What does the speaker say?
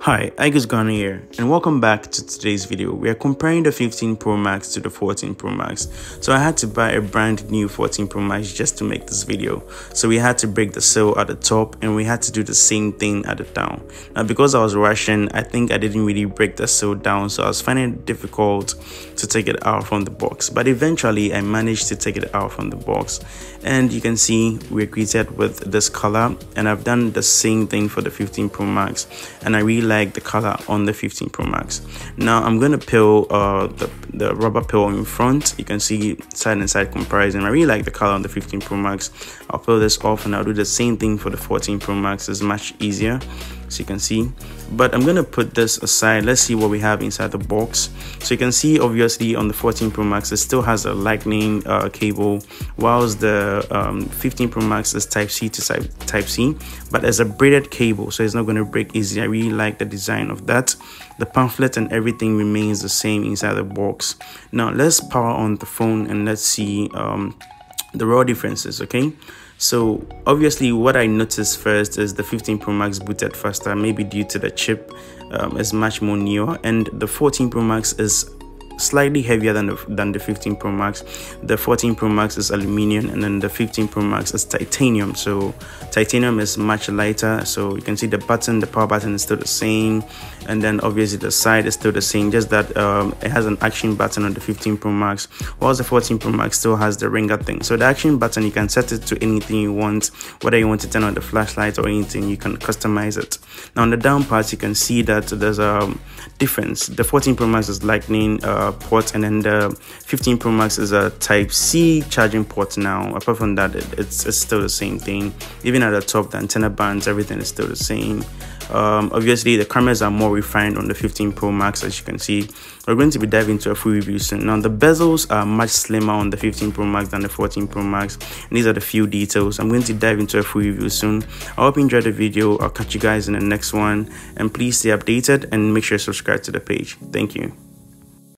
Hi, Igoodsgh here, and welcome back to today's video. We are comparing the 15 Pro Max to the 14 Pro Max. So I had to buy a brand new 14 Pro Max just to make this video. So we had to break the seal at the top and we had to do the same thing at the down. Now because I was rushing, I think I didn't really break the seal down, so I was finding it difficult to take it out from the box. But eventually I managed to take it out from the box, and you can see we're greeted with this color, and I've done the same thing for the 15 Pro Max, and I really like the color on the 15 Pro Max. Now I'm going to peel the rubber peel in front. You can see side and side comparison. I really like the color on the 15 Pro Max. I'll peel this off and I'll do the same thing for the 14 Pro Max. It's much easier, so you can see. But I'm going to put this aside. Let's see what we have inside the box. So you can see obviously on the 14 Pro Max it still has a lightning cable, whilst the 15 Pro Max is type C to type C, but there's a braided cable, so it's not going to break easy. I really like the design of that. The pamphlet and everything remains the same inside the box. Now let's power on the phone and let's see the raw differences. Okay, so obviously what I noticed first is the 15 Pro Max booted faster, maybe due to the chip is much more newer, and the 14 Pro Max is slightly heavier than the 15 Pro Max. The 14 Pro Max is aluminium, and then the 15 Pro Max is titanium. So titanium is much lighter. So you can see the button, the power button is still the same, and then obviously the side is still the same, just that it has an action button on the 15 Pro Max, whilst the 14 Pro Max still has the ringer thing. So the action button, you can set it to anything you want, whether you want to turn on the flashlight or anything, you can customize it. Now on the down part, you can see that there's a difference. The 14 Pro Max is lightning port, and then the 15 Pro Max is a type C charging port. Now apart from that, it's still the same thing. Even at the top, the antenna bands, everything is still the same. Obviously the cameras are more refined on the 15 Pro Max, as you can see. We're going to be diving into a full review soon. Now the bezels are much slimmer on the 15 Pro Max than the 14 Pro Max, and these are the few details. I'm going to dive into a full review soon. I hope you enjoyed the video. I'll catch you guys in the next one, and please stay updated and make sure to subscribe to the page. Thank you.